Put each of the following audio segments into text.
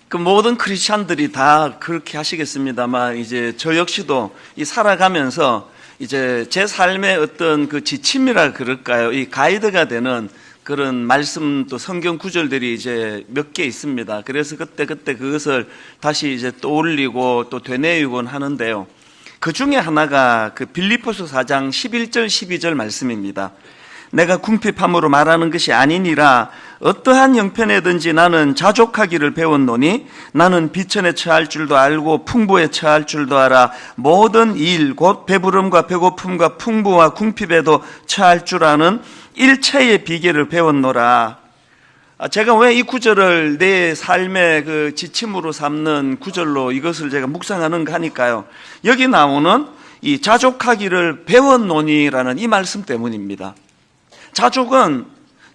그 모든 크리스찬들이 다 그렇게 하시겠습니다만, 이제 저 역시도 이 살아가면서 이제 제 삶의 어떤 그 지침이라 그럴까요? 이 가이드가 되는 그런 말씀 또 성경 구절들이 이제 몇 개 있습니다. 그래서 그때 그것을 다시 이제 떠올리고 또 되뇌이곤 하는데요. 그 중에 하나가 그 빌립보서 4장 11절 12절 말씀입니다. 내가 궁핍함으로 말하는 것이 아니니라. 어떠한 형편에든지 나는 자족하기를 배웠노니 나는 비천에 처할 줄도 알고 풍부에 처할 줄도 알아. 모든 일 곧 배부름과 배고픔과 풍부와 궁핍에도 처할 줄 아는 일체의 비결을 배웠노라. 제가 왜 이 구절을 내 삶의 그 지침으로 삼는 구절로 이것을 제가 묵상하는가 하니까요, 여기 나오는 이 자족하기를 배웠노니라는 이 말씀 때문입니다. 자족은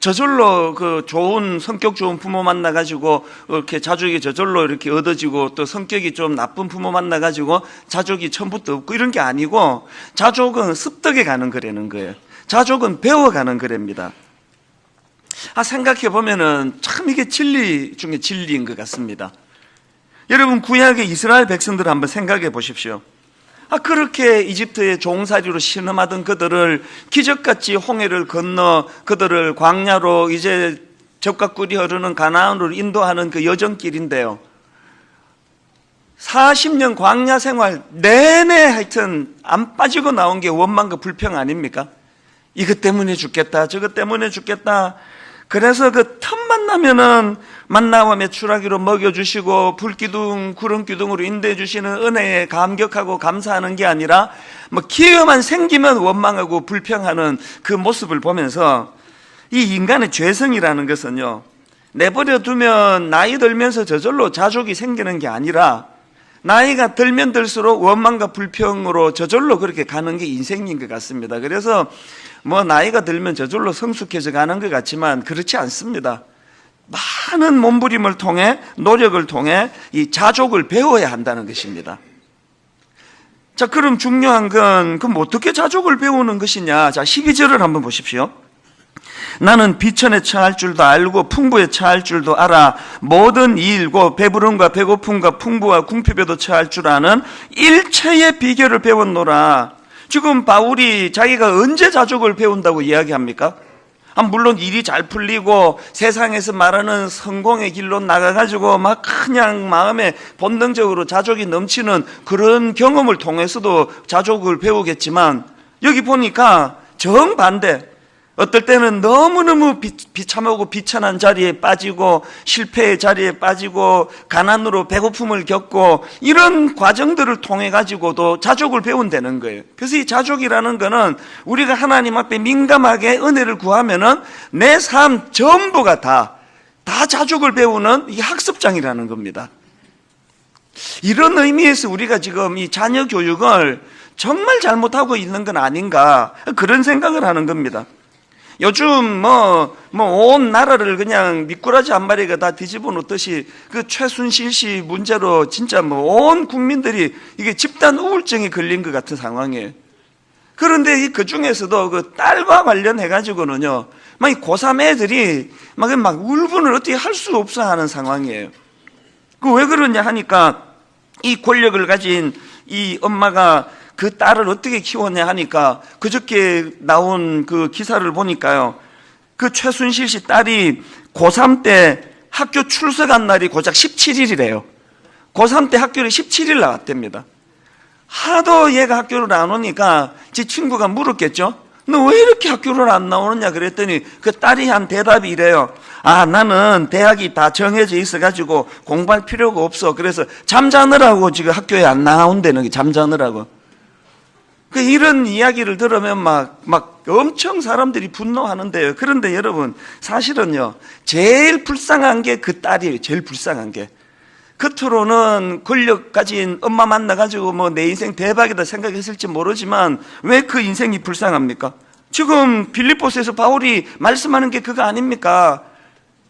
저절로 그 좋은 성격 좋은 부모 만나가지고 이렇게 자족이 저절로 이렇게 얻어지고, 또 성격이 좀 나쁜 부모 만나가지고 자족이 처음부터 없고 이런 게 아니고, 자족은 습득해 가는 거라는 거예요. 자족은 배워가는 거랍니다. 생각해 보면은 참 이게 진리 중에 진리인 것 같습니다. 여러분, 구약의 이스라엘 백성들 한번 생각해 보십시오. 그렇게 이집트의 종살이로 신음하던 그들을 기적같이 홍해를 건너 그들을 광야로 이제 젖과 꿀이 흐르는 가나안으로 인도하는 그 여정길인데요, 40년 광야 생활 내내 하여튼 안 빠지고 나온 게 원망과 불평 아닙니까? 이것 때문에 죽겠다, 저것 때문에 죽겠다. 그래서 그 틈만 나면은 만나와 메추라기로 먹여주시고 불기둥 구름기둥으로 인도해 주시는 은혜에 감격하고 감사하는 게 아니라 기회만 생기면 원망하고 불평하는 그 모습을 보면서, 이 인간의 죄성이라는 것은요, 내버려 두면 나이 들면서 저절로 자족이 생기는 게 아니라 나이가 들면 들수록 원망과 불평으로 저절로 그렇게 가는 게 인생인 것 같습니다. 그래서 나이가 들면 저절로 성숙해져 가는 것 같지만 그렇지 않습니다. 많은 몸부림을 통해, 노력을 통해 이 자족을 배워야 한다는 것입니다. 자, 그럼 중요한 건 그럼 어떻게 자족을 배우는 것이냐? 자, 12절을 한번 보십시오. 나는 비천에 처할 줄도 알고 풍부에 처할 줄도 알아. 모든 일고 배부름과 배고픔과 풍부와 궁핍에도 처할 줄 아는 일체의 비결을 배웠노라. 지금 바울이 자기가 언제 자족을 배운다고 이야기합니까? 물론 일이 잘 풀리고 세상에서 말하는 성공의 길로 나가가지고 막 그냥 마음에 본능적으로 자족이 넘치는 그런 경험을 통해서도 자족을 배우겠지만, 여기 보니까 정반대, 어떨 때는 너무너무 비참하고 비천한 자리에 빠지고 실패의 자리에 빠지고 가난으로 배고픔을 겪고 이런 과정들을 통해 가지고도 자족을 배운다는 거예요. 그래서 이 자족이라는 거는 우리가 하나님 앞에 민감하게 은혜를 구하면은 내 삶 전부가 다 자족을 배우는 이 학습장이라는 겁니다. 이런 의미에서 우리가 지금 이 자녀 교육을 정말 잘못하고 있는 건 아닌가, 그런 생각을 하는 겁니다. 요즘 온 나라를 그냥 미꾸라지 한 마리가 다 뒤집어 놓듯이 그 최순실 씨 문제로 진짜 온 국민들이 이게 집단 우울증에 걸린 것 같은 상황이에요. 그런데 그 중에서도 그 딸과 관련해가지고는요, 이 고3 애들이 막 울분을 어떻게 할 수 없어 하는 상황이에요. 그 왜 그러냐 하니까, 이 권력을 가진 이 엄마가 그 딸을 어떻게 키웠냐 하니까, 그저께 나온 그 기사를 보니까요, 그 최순실 씨 딸이 고3 때 학교 출석한 날이 고작 17일이래요. 고3 때 학교를 17일 나왔답니다. 하도 얘가 학교를 안 오니까 지 친구가 물었겠죠. 너 왜 이렇게 학교를 안 나오느냐 그랬더니 그 딸이 한 대답이 이래요. 나는 대학이 다 정해져 있어가지고 공부할 필요가 없어. 그래서 잠자느라고 지금 학교에 안 나온다는 게, 잠자느라고. 이런 이야기를 들으면 막 엄청 사람들이 분노하는데요. 그런데 여러분, 사실은요, 제일 불쌍한 게 그 딸이에요. 제일 불쌍한 게. 겉으로는 권력 가진 엄마 만나가지고 내 인생 대박이다 생각했을지 모르지만 왜 그 인생이 불쌍합니까? 지금 빌립보서에서 바울이 말씀하는 게 그거 아닙니까?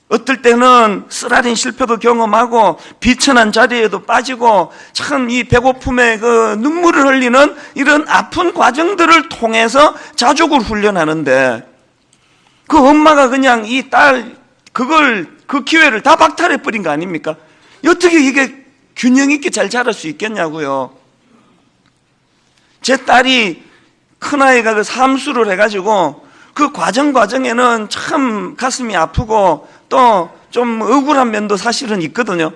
어떨 때는 쓰라린 실패도 경험하고 비천한 자리에도 빠지고 참 이 배고픔에 그 눈물을 흘리는 이런 아픈 과정들을 통해서 자족을 훈련하는데, 그 엄마가 그냥 이 딸 그 기회를 다 박탈해 버린 거 아닙니까? 어떻게 이게 균형 있게 잘 자랄 수 있겠냐고요. 제 딸이 큰아이가 그 삼수를 해가지고 그 과정에는 참 가슴이 아프고 또 좀 억울한 면도 사실은 있거든요.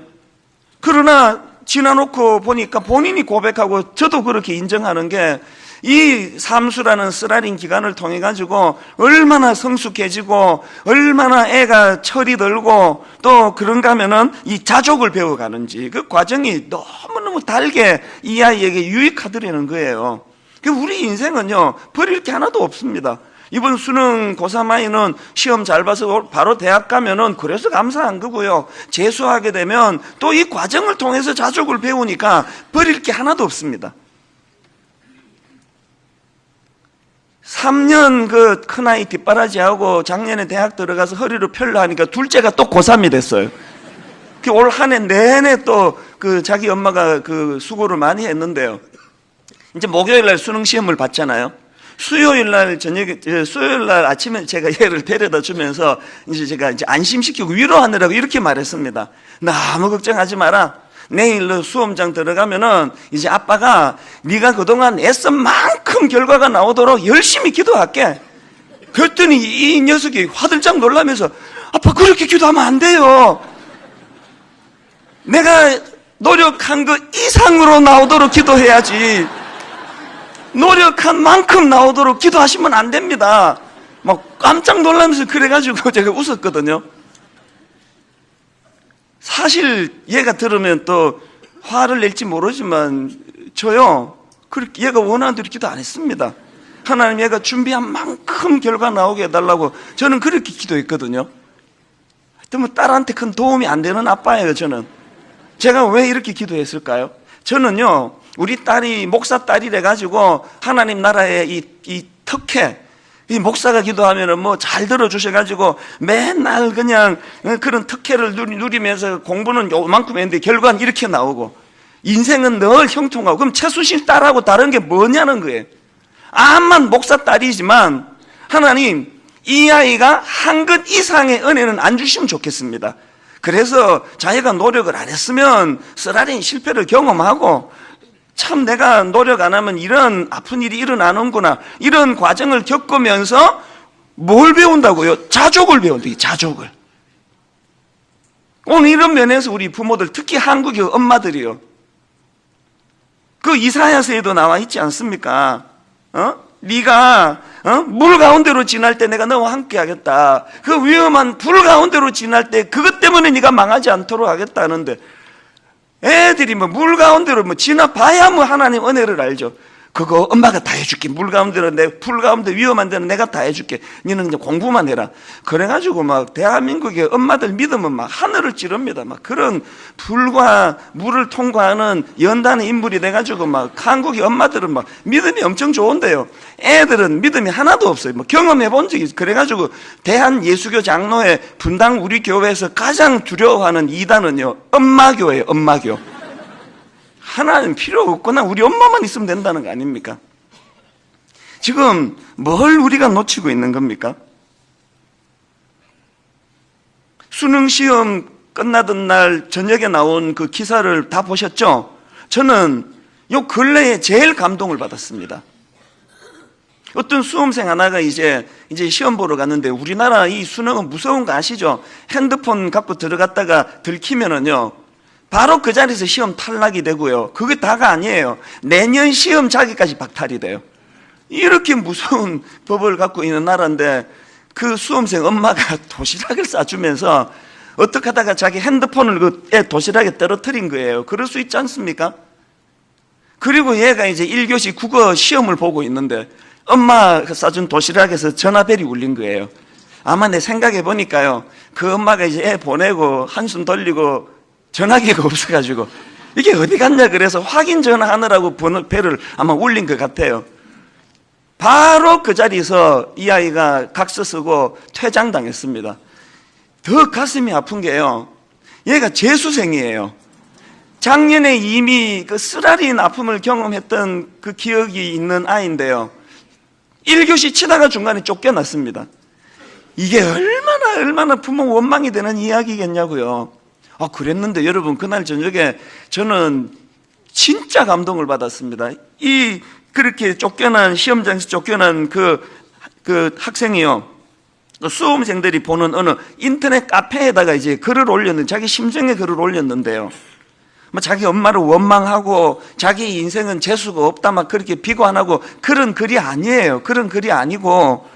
그러나 지나놓고 보니까 본인이 고백하고 저도 그렇게 인정하는 게 이 삼수라는 쓰라린 기간을 통해 가지고 얼마나 성숙해지고 얼마나 애가 철이 들고 또 그런가 하면은 이 자족을 배워가는지 그 과정이 너무너무 달게 이 아이에게 유익하더라는 거예요. 우리 인생은요 버릴 게 하나도 없습니다. 이번 수능 고3 아이는 시험 잘 봐서 바로 대학 가면은 그래서 감사한 거고요. 재수하게 되면 또 이 과정을 통해서 자족을 배우니까 버릴 게 하나도 없습니다. 3년 그 큰아이 뒷바라지하고 작년에 대학 들어가서 허리를 펴려 하니까 둘째가 또 고3이 됐어요. 올 한 해 내내 또 그 자기 엄마가 그 수고를 많이 했는데요. 이제 목요일 날 수능 시험을 봤잖아요. 수요일 날 아침에 제가 얘를 데려다 주면서 이제 제가 이제 안심시키고 위로하느라고 이렇게 말했습니다. 너무 걱정하지 마라. 내일 수험장 들어가면은 이제 아빠가 네가 그동안 애쓴 만큼 결과가 나오도록 열심히 기도할게. 그랬더니 이 녀석이 화들짝 놀라면서 아빠 그렇게 기도하면 안 돼요. 내가 노력한 것 이상으로 나오도록 기도해야지. 노력한 만큼 나오도록 기도하시면 안 됩니다. 막 깜짝 놀라면서 그래가지고 제가 웃었거든요. 사실 얘가 들으면 또 화를 낼지 모르지만 저요 그렇게 얘가 원하는 대로 기도 안 했습니다. 하나님 얘가 준비한 만큼 결과 나오게 해달라고 저는 그렇게 기도했거든요. 하여튼 뭐 딸한테 큰 도움이 안 되는 아빠예요. 저는 제가 왜 이렇게 기도했을까요? 저는요 우리 딸이 목사 딸이래 가지고 하나님 나라의 이 특혜 이 목사가 기도하면은 뭐 잘 들어주셔가지고 맨날 그냥 그런 특혜를 누리면서 공부는 요만큼 했는데 결과는 이렇게 나오고 인생은 늘 형통하고 그럼 최순실 딸하고 다른 게 뭐냐는 거예요. 암만 목사 딸이지만 하나님 이 아이가 한 것 이상의 은혜는 안 주시면 좋겠습니다. 그래서 자기가 노력을 안 했으면 쓰라린 실패를 경험하고 참 내가 노력 안 하면 이런 아픈 일이 일어나는구나 이런 과정을 겪으면서 뭘 배운다고요? 자족을 배운다. 자족을. 오늘 이런 면에서 우리 부모들 특히 한국의 엄마들이요 그 이사야서에도 나와 있지 않습니까? 네가 물 가운데로 지날 때 내가 너와 함께 하겠다. 그 위험한 불 가운데로 지날 때 그것 때문에 네가 망하지 않도록 하겠다 하는데 애들이 뭐 물 가운데로 뭐 지나봐야 뭐 하나님 은혜를 알죠. 그거 엄마가 다 해줄게. 물 가운데로 불 가운데 위험한 데는 내가 다 해줄게. 너는 이제 공부만 해라. 그래가지고 막 대한민국의 엄마들 믿으면 막 하늘을 찌릅니다. 막 그런 불과 물을 통과하는 연단의 인물이 돼가지고 막 한국의 엄마들은 막 믿음이 엄청 좋은데요. 애들은 믿음이 하나도 없어요. 뭐 경험해 본 적이 있어요. 그래가지고 대한예수교 장로회 분당 우리 교회에서 가장 두려워하는 이단은요. 엄마교예요. 엄마교. 하나는 필요 없구나. 우리 엄마만 있으면 된다는 거 아닙니까? 지금 뭘 우리가 놓치고 있는 겁니까? 수능시험 끝나던 날 저녁에 나온 그 기사를 다 보셨죠? 저는 요 근래에 제일 감동을 받았습니다. 어떤 수험생 하나가 이제 시험 보러 갔는데 우리나라 이 수능은 무서운 거 아시죠? 핸드폰 갖고 들어갔다가 들키면은요. 바로 그 자리에서 시험 탈락이 되고요. 그게 다가 아니에요. 내년 시험 자기까지 박탈이 돼요. 이렇게 무서운 법을 갖고 있는 나라인데 그 수험생 엄마가 도시락을 싸주면서 어떻게 하다가 자기 핸드폰을 그 애 도시락에 떨어뜨린 거예요. 그럴 수 있지 않습니까? 그리고 얘가 이제 1교시 국어 시험을 보고 있는데 엄마가 싸준 도시락에서 전화벨이 울린 거예요. 아마 내 생각해 보니까요. 그 엄마가 이제 애 보내고 한숨 돌리고 전화기가 없어가지고 이게 어디 갔냐 그래서 확인 전화하느라고 번호벨을 아마 울린 것 같아요. 바로 그 자리에서 이 아이가 각서 쓰고 퇴장당했습니다. 더 가슴이 아픈 게요. 얘가 재수생이에요. 작년에 이미 그 쓰라린 아픔을 경험했던 그 기억이 있는 아이인데요. 1교시 치다가 중간에 쫓겨났습니다. 이게 얼마나 부모 원망이 되는 이야기겠냐고요. 그랬는데 여러분, 그날 저녁에 저는 진짜 감동을 받았습니다. 그렇게 쫓겨난, 시험장에서 쫓겨난 그 학생이요, 수험생들이 보는 어느 인터넷 카페에다가 이제 글을 올렸는데, 자기 심정의 글을 올렸는데요, 자기 엄마를 원망하고 자기 인생은 재수가 없다 막 그렇게 비관하고, 그런 글이 아니에요. 그런 글이 아니고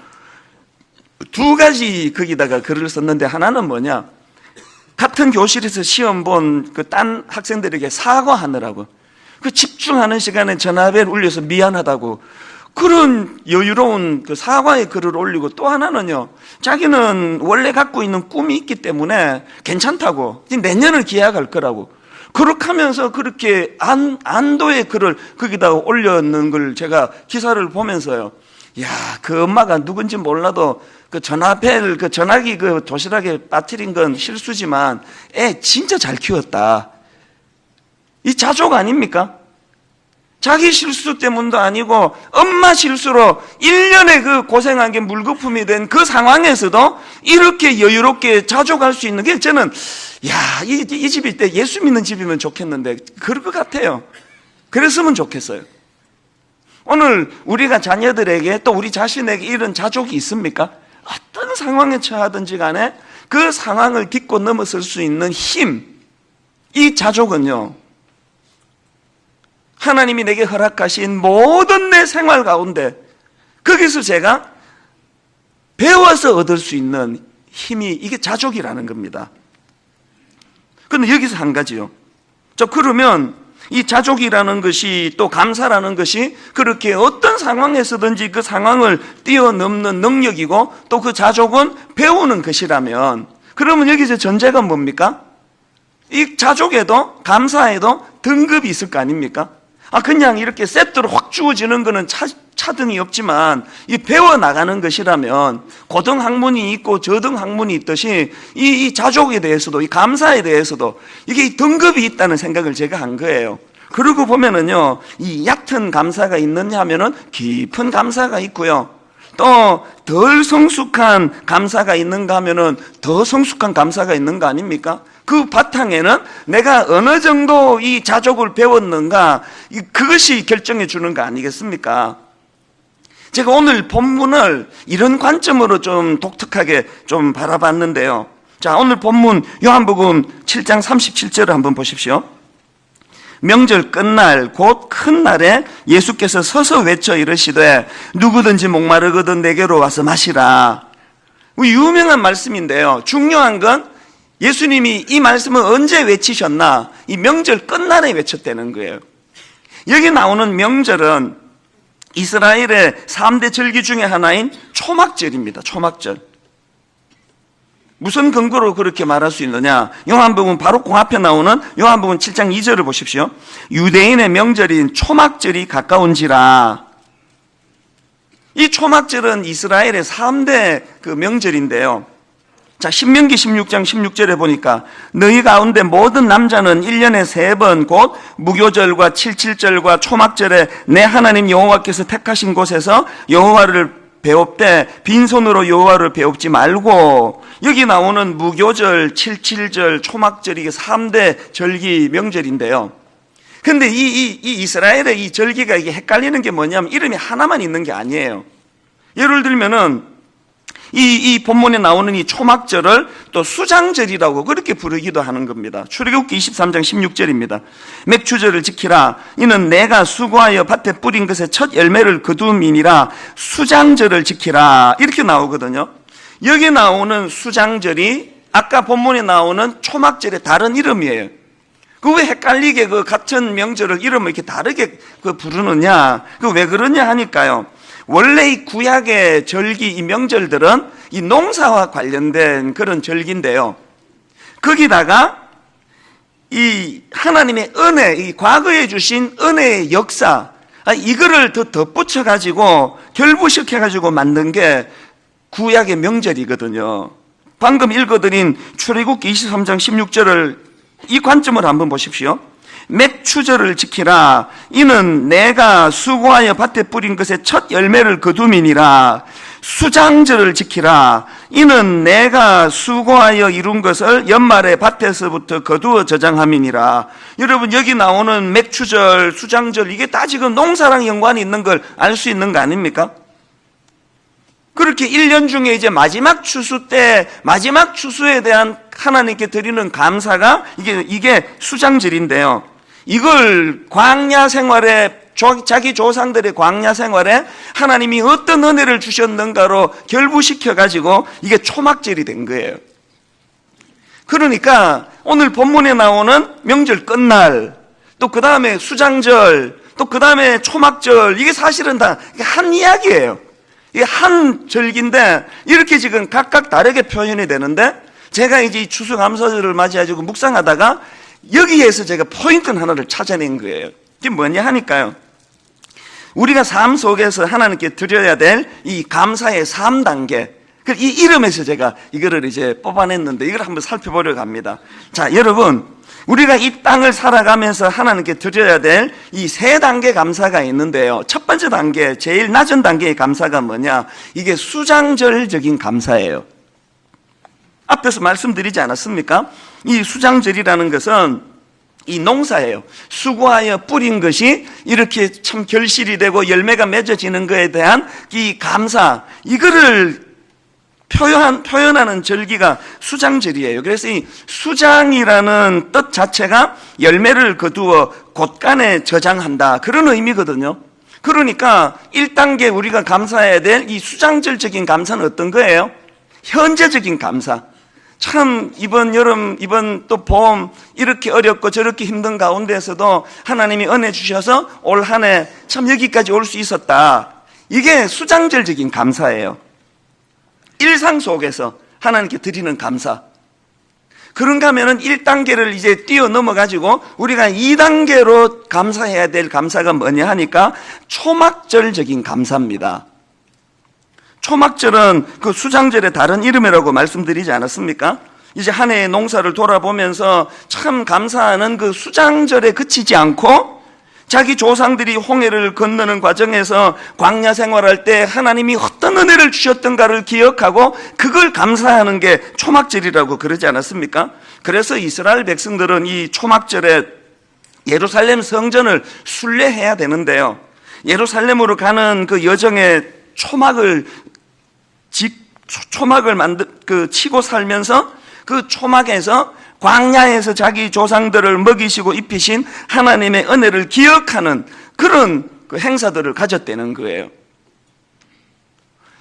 두 가지 거기다가 글을 썼는데, 하나는 뭐냐, 같은 교실에서 시험 본 그 딴 학생들에게 사과하느라고, 그 집중하는 시간에 전화벨 울려서 미안하다고, 그런 여유로운 그 사과의 글을 올리고, 또 하나는요, 자기는 원래 갖고 있는 꿈이 있기 때문에 괜찮다고, 내년을 기약할 거라고, 그렇게 하면서 그렇게 안도의 글을 거기다가 올렸는 걸 제가 기사를 보면서요, 야, 그 엄마가 누군지 몰라도 그 전화벨, 그 전화기 그 도시락에 빠뜨린 건 실수지만 애 진짜 잘 키웠다. 이 자족 아닙니까? 자기 실수 때문도 아니고 엄마 실수로 1년에 그 고생한 게 물거품이 된 그 상황에서도 이렇게 여유롭게 자족할 수 있는 게, 저는 이 집일 때 예수 믿는 집이면 좋겠는데 그럴 것 같아요. 그랬으면 좋겠어요. 오늘 우리가 자녀들에게, 또 우리 자신에게 이런 자족이 있습니까? 어떤 상황에 처하든지 간에 그 상황을 딛고 넘어설 수 있는 힘, 이 자족은요, 하나님이 내게 허락하신 모든 내 생활 가운데 거기서 제가 배워서 얻을 수 있는 힘이, 이게 자족이라는 겁니다. 그런데 여기서 한 가지요, 그러면 이 자족이라는 것이, 또 감사라는 것이 그렇게 어떤 상황에서든지 그 상황을 뛰어넘는 능력이고, 또 그 자족은 배우는 것이라면, 그러면 여기서 전제가 뭡니까? 이 자족에도, 감사에도 등급이 있을 거 아닙니까? 그냥 이렇게 세트로 확 주어지는 거는 차등이 없지만, 이 배워나가는 것이라면 고등학문이 있고 저등학문이 있듯이 이 자족에 대해서도, 이 감사에 대해서도 이게 등급이 있다는 생각을 제가 한 거예요. 그러고 보면은요, 이 얕은 감사가 있느냐 하면은 깊은 감사가 있고요, 또 덜 성숙한 감사가 있는가 하면은 더 성숙한 감사가 있는 거 아닙니까? 그 바탕에는 내가 어느 정도 이 자족을 배웠는가, 그것이 결정해 주는 거 아니겠습니까? 제가 오늘 본문을 이런 관점으로 좀 독특하게 좀 바라봤는데요. 자, 오늘 본문 요한복음 7장 37절을 한번 보십시오. 명절 끝날 곧 큰 날에 예수께서 서서 외쳐 이르시되 누구든지 목마르거든 내게로 와서 마시라. 유명한 말씀인데요, 중요한 건 예수님이 이 말씀을 언제 외치셨나? 이 명절 끝날에 외쳤다는 거예요. 여기 나오는 명절은 이스라엘의 3대 절기 중에 하나인 초막절입니다. 초막절. 무슨 근거로 그렇게 말할 수 있느냐? 요한복음 바로 그 앞에 나오는 요한복음 7장 2절을 보십시오. 유대인의 명절인 초막절이 가까운지라. 이 초막절은 이스라엘의 3대 그 명절인데요. 자, 신명기 16장 16절에 보니까 너희 가운데 모든 남자는 1년에 3번 곧 무교절과 칠칠절과 초막절에 내 하나님 여호와께서 택하신 곳에서 여호와를 배웁되 빈손으로 여호와를 배웁지 말고. 여기 나오는 무교절, 칠칠절, 초막절, 이게 3대 절기 명절인데요. 근데 이 이스라엘의 이 절기가 이게 헷갈리는 게 뭐냐면 이름이 하나만 있는 게 아니에요. 예를 들면은 이 본문에 나오는 이 초막절을 또 수장절이라고 그렇게 부르기도 하는 겁니다. 출애굽기 23장 16절입니다. 맥추절을 지키라. 이는 내가 수고하여 밭에 뿌린 것의 첫 열매를 거두음이니라. 수장절을 지키라. 이렇게 나오거든요. 여기 나오는 수장절이 아까 본문에 나오는 초막절의 다른 이름이에요. 그 왜 헷갈리게 그 같은 명절을 이름을 이렇게 다르게 그 부르느냐? 그 왜 그러냐 하니까요. 원래 이 구약의 절기, 이 명절들은 이 농사와 관련된 그런 절기인데요. 거기다가 이 하나님의 은혜, 이 과거에 주신 은혜의 역사, 이거를 더 덧붙여가지고 결부시켜가지고 만든 게 구약의 명절이거든요. 방금 읽어드린 출애굽기 23장 16절을 이 관점을 한번 보십시오. 맥추절을 지키라. 이는 내가 수고하여 밭에 뿌린 것의 첫 열매를 거둠이니라. 수장절을 지키라. 이는 내가 수고하여 이룬 것을 연말에 밭에서부터 거두어 저장함이니라. 여러분, 여기 나오는 맥추절, 수장절, 이게 다 지금 농사랑 연관이 있는 걸 알 수 있는 거 아닙니까? 그렇게 1년 중에 이제 마지막 추수 때, 마지막 추수에 대한 하나님께 드리는 감사가 이게 수장절인데요. 이걸 광야 생활에, 자기 조상들의 광야 생활에 하나님이 어떤 은혜를 주셨는가로 결부시켜가지고 이게 초막절이 된 거예요. 그러니까 오늘 본문에 나오는 명절 끝날, 또 그 다음에 수장절, 또 그 다음에 초막절, 이게 사실은 다 한 이야기예요. 이게 한 절기인데 이렇게 지금 각각 다르게 표현이 되는데, 제가 이제 이 추수감사절을 맞이해가지고 묵상하다가 여기에서 제가 포인트 하나를 찾아낸 거예요. 이게 뭐냐 하니까요, 우리가 삶 속에서 하나님께 드려야 될 이 감사의 3단계, 이 이름에서 제가 이거를 이제 뽑아냈는데 이걸 한번 살펴보려고 합니다. 자, 여러분, 우리가 이 땅을 살아가면서 하나님께 드려야 될 이 3단계 감사가 있는데요. 첫 번째 단계, 제일 낮은 단계의 감사가 뭐냐? 이게 수장절적인 감사예요. 앞에서 말씀드리지 않았습니까? 이 수장절이라는 것은 이 농사예요. 수고하여 뿌린 것이 이렇게 참 결실이 되고 열매가 맺어지는 것에 대한 이 감사, 이거를 표현하는 절기가 수장절이에요. 그래서 이 수장이라는 뜻 자체가 열매를 거두어 곳간에 저장한다, 그런 의미거든요. 그러니까 1단계 우리가 감사해야 될 이 수장절적인 감사는 어떤 거예요? 현재적인 감사. 참 이번 여름, 이번 또 봄, 이렇게 어렵고 저렇게 힘든 가운데에서도 하나님이 은혜 주셔서 올 한 해 참 여기까지 올 수 있었다, 이게 수장절적인 감사예요. 일상 속에서 하나님께 드리는 감사. 그런가 하면은 1단계를 이제 뛰어넘어가지고 우리가 2단계로 감사해야 될 감사가 뭐냐 하니까 초막절적인 감사입니다. 초막절은 그 수장절의 다른 이름이라고 말씀드리지 않았습니까? 이제 한 해의 농사를 돌아보면서 참 감사하는 그 수장절에 그치지 않고 자기 조상들이 홍해를 건너는 과정에서 광야 생활할 때 하나님이 어떤 은혜를 주셨던가를 기억하고 그걸 감사하는 게 초막절이라고 그러지 않았습니까? 그래서 이스라엘 백성들은 이 초막절에 예루살렘 성전을 순례해야 되는데요, 예루살렘으로 가는 그 여정에 초막을 치고 살면서 그 초막에서 광야에서 자기 조상들을 먹이시고 입히신 하나님의 은혜를 기억하는 그런 그 행사들을 가졌다는 거예요.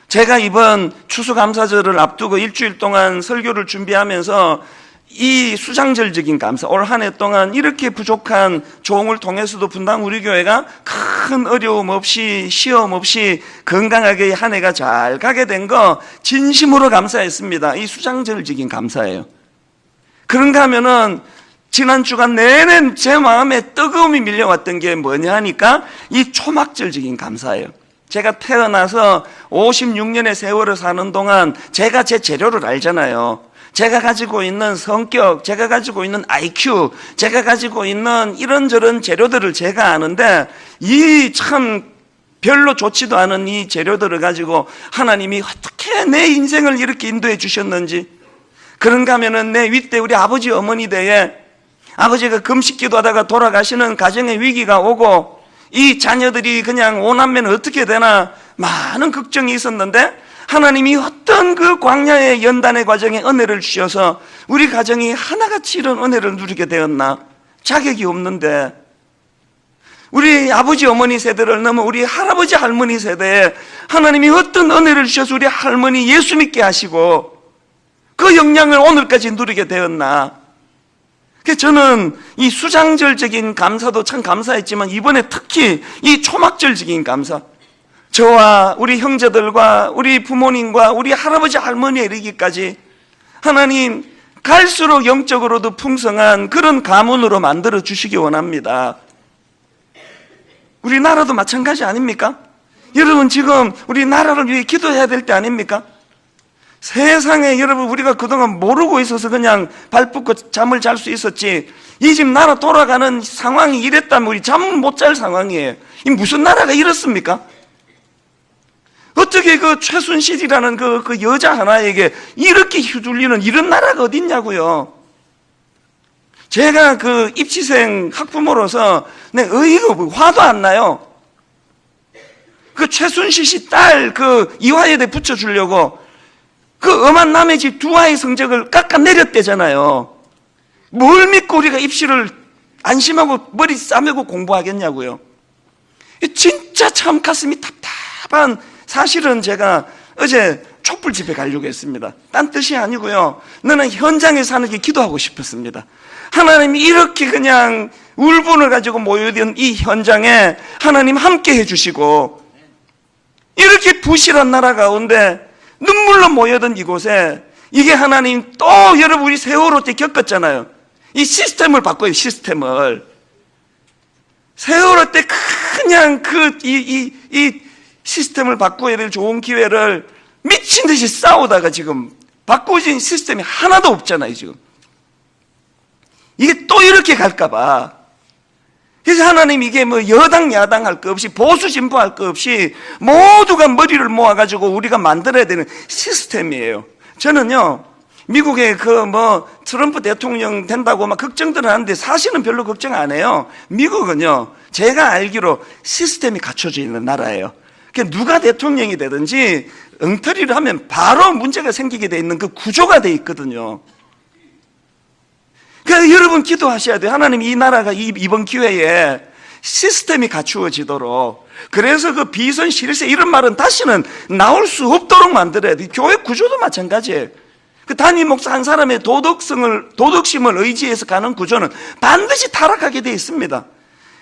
제가 이번 추수감사절을 앞두고 일주일 동안 설교를 준비하면서 이 수장절적인 감사, 올 한 해 동안 이렇게 부족한 종을 통해서도 분당 우리 교회가 큰 어려움 없이 시험 없이 건강하게 한 해가 잘 가게 된 거 진심으로 감사했습니다. 이 수장절적인 감사예요. 그런가 하면은 지난 주간 내내 제 마음에 뜨거움이 밀려왔던 게 뭐냐 하니까 이 초막절적인 감사예요. 제가 태어나서 56년의 세월을 사는 동안 제가 제 재료를 알잖아요. 제가 가지고 있는 성격, 제가 가지고 있는 IQ, 제가 가지고 있는 이런저런 재료들을 제가 아는데, 이 참 별로 좋지도 않은 이 재료들을 가지고 하나님이 어떻게 내 인생을 이렇게 인도해 주셨는지. 그런가 하면은 내 윗대 우리 아버지 어머니 때에 아버지가 금식 기도하다가 돌아가시는 가정의 위기가 오고, 이 자녀들이 그냥 오남매는 어떻게 되나 많은 걱정이 있었는데, 하나님이 어떤 그 광야의 연단의 과정에 은혜를 주셔서 우리 가정이 하나같이 이런 은혜를 누리게 되었나. 자격이 없는데 우리 아버지 어머니 세대를 넘어 우리 할아버지 할머니 세대에 하나님이 어떤 은혜를 주셔서 우리 할머니 예수 믿게 하시고 그 영향을 오늘까지 누리게 되었나. 그래서 저는 이 수장절적인 감사도 참 감사했지만 이번에 특히 이 초막절적인 감사, 저와 우리 형제들과 우리 부모님과 우리 할아버지 할머니에 이르기까지 하나님 갈수록 영적으로도 풍성한 그런 가문으로 만들어 주시기 원합니다. 우리나라도 마찬가지 아닙니까? 여러분, 지금 우리 나라를 위해 기도해야 될 때 아닙니까? 세상에 여러분, 우리가 그동안 모르고 있어서 그냥 발 뻗고 잠을 잘 수 있었지, 이 집 나라 돌아가는 상황이 이랬다면 우리 잠 못 잘 상황이에요. 이 무슨 나라가 이렇습니까? 어떻게 그 최순실이라는 그 여자 하나에게 이렇게 휘둘리는 이런 나라가 어딨냐고요. 제가 그 입시생 학부모로서 내 의의가 없고 화도 안 나요. 그 최순실 씨 딸 그 이화여대 붙여주려고 그 엄한 남의 집 두 아이 성적을 깎아내렸대잖아요. 뭘 믿고 우리가 입시를 안심하고 머리 싸매고 공부하겠냐고요. 진짜 참 가슴이 답답한, 사실은 제가 어제 촛불 집회 가려고 했습니다. 딴 뜻이 아니고요. 너는 현장에 사는 게 기도하고 싶었습니다. 하나님이 이렇게 그냥 울분을 가지고 모여든 이 현장에 하나님 함께 해주시고, 이렇게 부실한 나라 가운데 눈물로 모여든 이곳에 이게 하나님 또 여러분 우리 세월호 때 겪었잖아요. 이 시스템을 바꿔요. 시스템을. 세월호 때 그냥 이 시스템을 바꿔야 될 좋은 기회를 미친 듯이 싸우다가 지금 바꾸어진 시스템이 하나도 없잖아요. 지금 이게 또 이렇게 갈까봐. 그래서 하나님 이게 뭐 여당 야당 할 거 없이 보수 진보 할 거 없이 모두가 머리를 모아가지고 우리가 만들어야 되는 시스템이에요. 저는요, 미국의 그 뭐 트럼프 대통령 된다고 막 걱정들 하는데 사실은 별로 걱정 안 해요. 미국은요, 제가 알기로 시스템이 갖춰져 있는 나라예요. 그러니까 누가 대통령이 되든지 엉터리를 하면 바로 문제가 생기게 돼 있는 그 구조가 돼 있거든요. 그러니까 여러분 기도하셔야 돼요. 하나님 이 나라가 이번 기회에 시스템이 갖추어지도록, 그래서 그 비선 실세 이런 말은 다시는 나올 수 없도록 만들어야 돼요. 교회 구조도 마찬가지예요. 그 담임 목사 한 사람의 도덕심을 의지해서 가는 구조는 반드시 타락하게 되어 있습니다.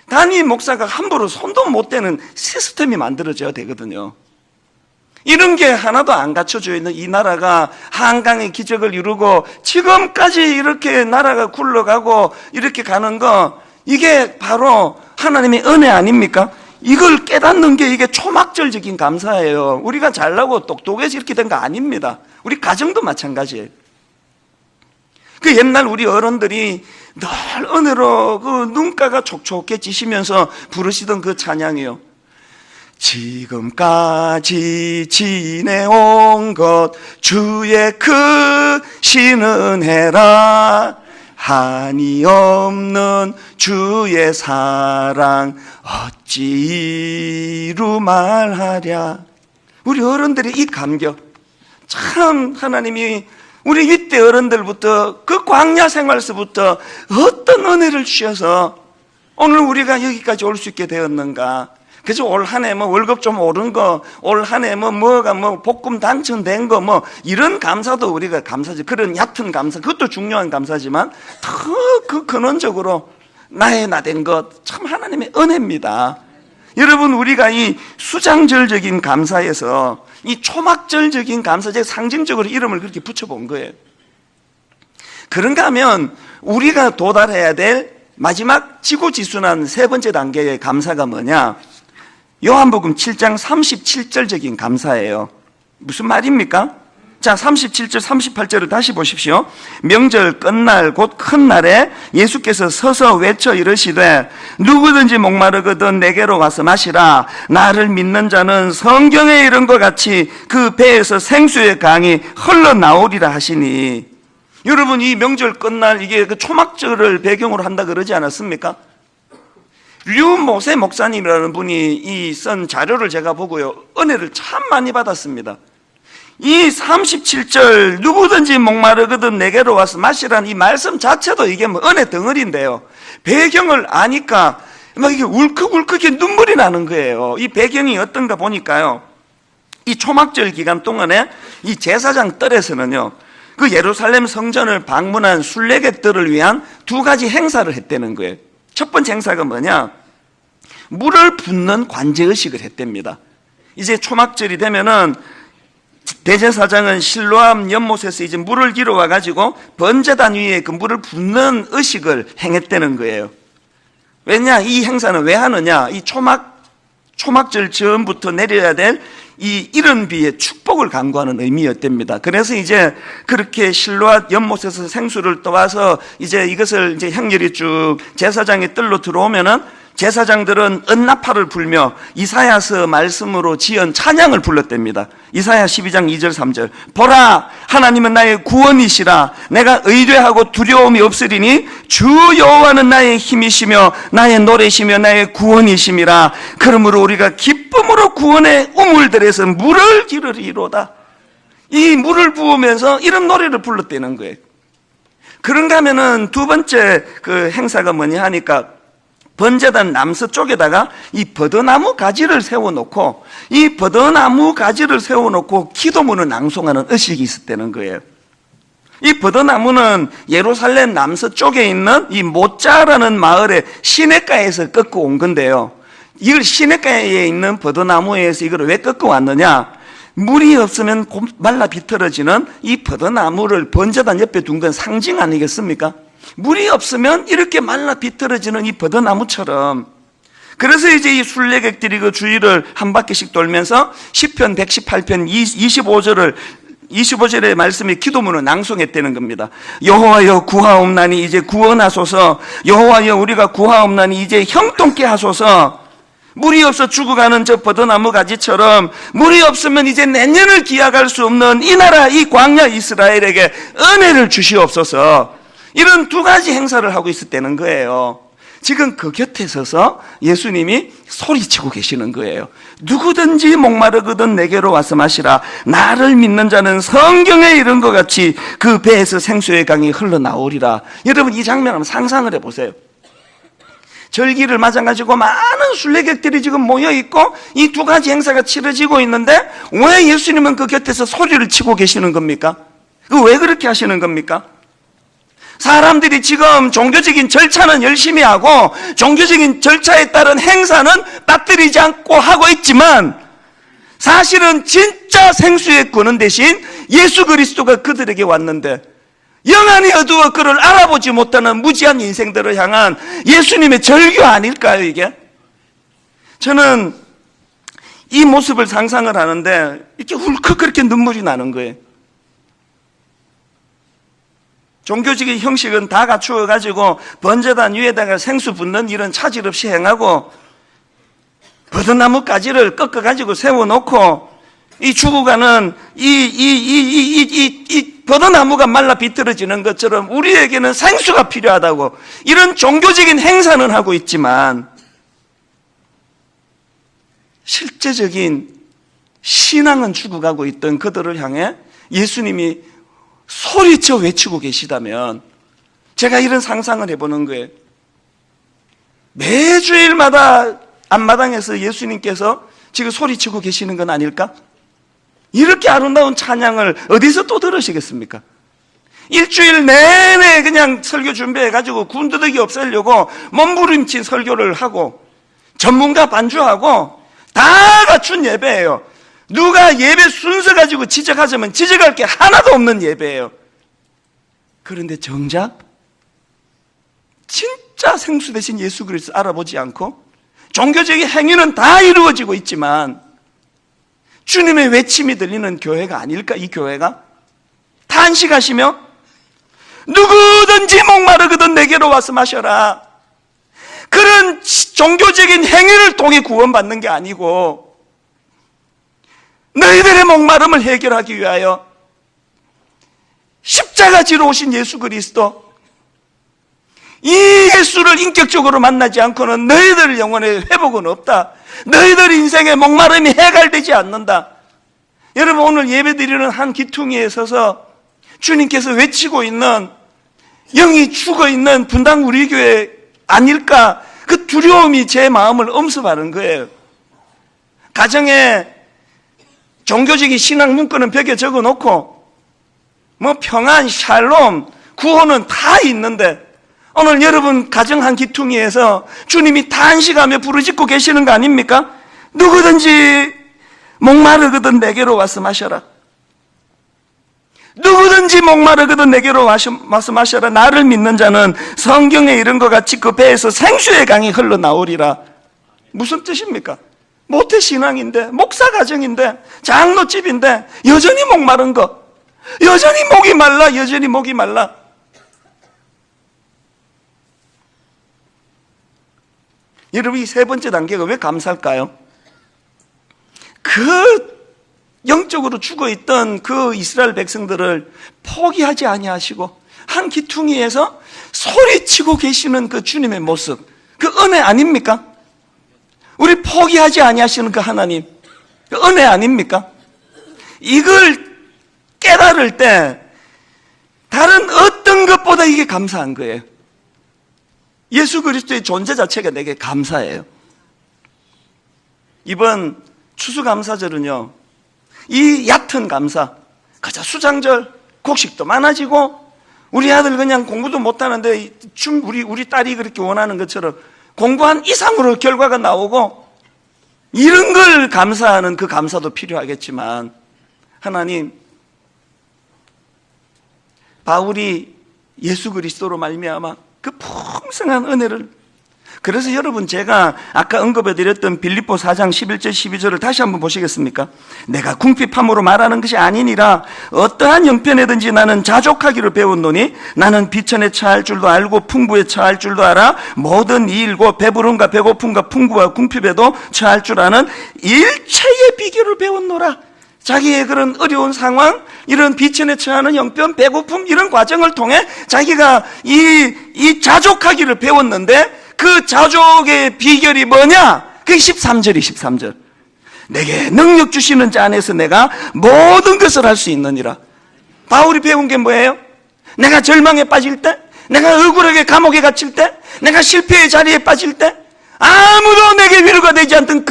담임 목사가 함부로 손도 못 대는 시스템이 만들어져야 되거든요. 이런 게 하나도 안 갖춰져 있는 이 나라가 한강의 기적을 이루고 지금까지 이렇게 나라가 굴러가고 이렇게 가는 거, 이게 바로 하나님의 은혜 아닙니까? 이걸 깨닫는 게 이게 초막절적인 감사예요. 우리가 잘나고 똑똑해서 이렇게 된 거 아닙니다. 우리 가정도 마찬가지예요. 그 옛날 우리 어른들이 늘 은혜로 그 눈가가 촉촉해지시면서 부르시던 그 찬양이에요. 지금까지 지내온 것 주의 크신 은혜라, 한이 없는 주의 사랑 어찌 이루 말하랴. 우리 어른들의 이 감격, 참 하나님이 우리 이때 어른들부터 그 광야 생활서부터 어떤 은혜를 주셔서 오늘 우리가 여기까지 올 수 있게 되었는가. 그래서 올 한 해 뭐 월급 좀 오른 거, 올 한 해 뭐가 복금 당첨된 거 이런 감사도 우리가 감사지. 그런 얕은 감사, 그것도 중요한 감사지만 더 그 근원적으로 나의 나 된 것, 참 하나님의 은혜입니다. 여러분, 우리가 이 수장절적인 감사에서 이 초막절적인 감사, 제가 상징적으로 이름을 그렇게 붙여본 거예요. 그런가 하면 우리가 도달해야 될 마지막 지고지순한 세 번째 단계의 감사가 뭐냐? 요한복음 7장 37절적인 감사예요. 무슨 말입니까? 자, 37절 38절을 다시 보십시오. 명절 끝날 곧 큰 날에 예수께서 서서 외쳐 이르시되 누구든지 목마르거든 내게로 와서 마시라. 나를 믿는 자는 성경에 이른 것 같이 그 배에서 생수의 강이 흘러나오리라 하시니. 여러분, 이 명절 끝날, 이게 그 초막절을 배경으로 한다 그러지 않았습니까? 류모세 목사님이라는 분이 이 쓴 자료를 제가 보고요, 은혜를 참 많이 받았습니다. 이 37절 누구든지 목마르거든 내게로 와서 마시라는 이 말씀 자체도 이게 뭐 은혜 덩어리인데요, 배경을 아니까 막 이게 울컥울컥 눈물이 나는 거예요. 이 배경이 어떤가 보니까요, 이 초막절 기간 동안에 이 제사장 뜰에서는요, 그 예루살렘 성전을 방문한 순례객들을 위한 두 가지 행사를 했다는 거예요. 첫 번째 행사가 뭐냐? 물을 붓는 관제의식을 했답니다. 이제 초막절이 되면은 대제사장은 실로암 연못에서 이제 물을 길어와 가지고 번제단 위에 그 물을 붓는 의식을 행했다는 거예요. 왜냐? 이 행사는 왜 하느냐? 이 초막절 전부터 내려야 될 이 이른 비의 축복을 간구하는 의미였답니다. 그래서 이제 그렇게 실로앗 연못에서 생수를 떠와서 이제 이것을 이제 행렬이 쭉 제사장의 뜰로 들어오면은 제사장들은 은나파를 불며 이사야서 말씀으로 지은 찬양을 불렀답니다. 이사야 12장 2절 3절. 보라, 하나님은 나의 구원이시라. 내가 의뢰하고 두려움이 없으리니 주 여호와는 나의 힘이시며 나의 노래시며 나의 구원이심이라. 그러므로 우리가 기쁨으로 구원의 우물들에서 물을 기르리로다. 이 물을 부으면서 이런 노래를 불렀다는 거예요. 그런가 하면은 두 번째 그 행사가 뭐냐 하니까 번제단 남서 쪽에다가 이 버드나무 가지를 세워놓고 이 버드나무 가지를 세워놓고 기도문을 낭송하는 의식이 있었다는 거예요. 이 버드나무는 예루살렘 남서 쪽에 있는 이 모짜라는 마을의 시냇가에서 꺾어 온 건데요. 이걸 시냇가에 있는 버드나무에서 이걸 왜 꺾어 왔느냐? 물이 없으면 말라 비틀어지는 이 버드나무를 번제단 옆에 둔 건 상징 아니겠습니까? 물이 없으면 이렇게 말라 비틀어지는 이 버드나무처럼. 그래서 이제 이 순례객들이 그 주위를 한 바퀴씩 돌면서 시편 118편 25절의 말씀이 기도문을 낭송했다는 겁니다. 여호와여 구하옵나니 이제 구원하소서. 여호와여 우리가 구하옵나니 이제 형통케 하소서. 물이 없어 죽어가는 저 버드나무 가지처럼 물이 없으면 이제 내년을 기약할 수 없는 이 나라 이 광야 이스라엘에게 은혜를 주시옵소서. 이런 두 가지 행사를 하고 있었다는 거예요. 지금 그 곁에 서서 예수님이 소리치고 계시는 거예요. 누구든지 목마르거든 내게로 와서 마시라. 나를 믿는 자는 성경에 이른 것 같이 그 배에서 생수의 강이 흘러나오리라. 여러분 이 장면 한번 상상을 해보세요. 절기를 맞아가지고 많은 순례객들이 지금 모여있고 이 두 가지 행사가 치러지고 있는데 왜 예수님은 그 곁에서 소리를 치고 계시는 겁니까? 왜 그렇게 하시는 겁니까? 사람들이 지금 종교적인 절차는 열심히 하고 종교적인 절차에 따른 행사는 빠뜨리지 않고 하고 있지만 사실은 진짜 생수의 근원 대신 예수 그리스도가 그들에게 왔는데 영안이 어두워 그를 알아보지 못하는 무지한 인생들을 향한 예수님의 절규 아닐까요, 이게? 저는 이 모습을 상상을 하는데 이렇게 훌컥 그렇게 눈물이 나는 거예요. 종교적인 형식은 다 갖추어가지고 번제단 위에다가 생수 붓는 일은 차질 없이 행하고 버드나무 가지를 꺾어가지고 세워놓고 이 죽어가는 이 버드나무가 말라 비틀어지는 것처럼 우리에게는 생수가 필요하다고 이런 종교적인 행사는 하고 있지만 실제적인 신앙은 죽어가고 있던 그들을 향해 예수님이 소리쳐 외치고 계시다면 제가 이런 상상을 해보는 거예요. 매주일마다 앞마당에서 예수님께서 지금 소리치고 계시는 건 아닐까? 이렇게 아름다운 찬양을 어디서 또 들으시겠습니까? 일주일 내내 그냥 설교 준비해가지고 군더더기 없애려고 몸부림친 설교를 하고 전문가 반주하고 다 갖춘 예배예요. 누가 예배 순서 가지고 지적하자면 지적할 게 하나도 없는 예배예요. 그런데 정작 진짜 생수 대신 예수 그리스도 알아보지 않고 종교적인 행위는 다 이루어지고 있지만 주님의 외침이 들리는 교회가 아닐까, 이 교회가? 탄식하시며 누구든지 목마르거든 내게로 와서 마셔라. 그런 종교적인 행위를 통해 구원받는 게 아니고 너희들의 목마름을 해결하기 위하여 십자가 지러 오신 예수 그리스도, 이 예수를 인격적으로 만나지 않고는 너희들 영혼의 회복은 없다. 너희들 인생의 목마름이 해결되지 않는다. 여러분 오늘 예배드리는 한 기퉁이에 서서 주님께서 외치고 있는 영이 죽어있는 분당 우리 교회 아닐까, 그 두려움이 제 마음을 엄습하는 거예요. 가정에 종교적인 신앙 문구는 벽에 적어놓고 뭐 평안, 샬롬, 구호는 다 있는데 오늘 여러분 가정 한 기퉁이에서 주님이 탄식하며 부르짖고 계시는 거 아닙니까? 누구든지 목마르거든 내게로 와서 마셔라. 누구든지 목마르거든 내게로 와서 마셔라. 나를 믿는 자는 성경에 이른 것 같이 그 배에서 생수의 강이 흘러나오리라. 무슨 뜻입니까? 모태신앙인데, 목사 가정인데, 장로집인데 여전히 목마른 거, 여전히 목이 말라, 여전히 목이 말라. 여러분, 이 세 번째 단계가 왜 감사일까요? 그 영적으로 죽어있던 그 이스라엘 백성들을 포기하지 아니하시고 한 기퉁이에서 소리치고 계시는 그 주님의 모습, 그 은혜 아닙니까? 우리 포기하지 아니하시는 그 하나님, 그 은혜 아닙니까? 이걸 깨달을 때 다른 어떤 것보다 이게 감사한 거예요. 예수 그리스도의 존재 자체가 내게 감사해요. 이번 추수감사절은요, 이 얕은 감사, 가자 수장절, 곡식도 많아지고 우리 아들 그냥 공부도 못하는데 우리 딸이 그렇게 원하는 것처럼 공부한 이상으로 결과가 나오고, 이런 걸 감사하는 그 감사도 필요하겠지만, 하나님, 바울이 예수 그리스도로 말미암아 그 풍성한 은혜를, 그래서 여러분, 제가 아까 언급해드렸던 빌립보 4장 11절 12절을 다시 한번 보시겠습니까? 내가 궁핍함으로 말하는 것이 아니니라 어떠한 형편에든지 나는 자족하기를 배웠노니 나는 비천에 처할 줄도 알고 풍부에 처할 줄도 알아 모든 일과 배부름과 배고픔과 풍부와 궁핍에도 처할 줄 아는 일체의 비결을 배웠노라. 자기의 그런 어려운 상황, 이런 비천에 처하는 형편, 배고픔, 이런 과정을 통해 자기가 이 자족하기를 배웠는데, 그 자족의 비결이 뭐냐? 그게 13절이 13절. 내게 능력 주시는 자 안에서 내가 모든 것을 할 수 있느니라. 바울이 배운 게 뭐예요? 내가 절망에 빠질 때, 내가 억울하게 감옥에 갇힐 때, 내가 실패의 자리에 빠질 때, 아무도 내게 위로가 되지 않던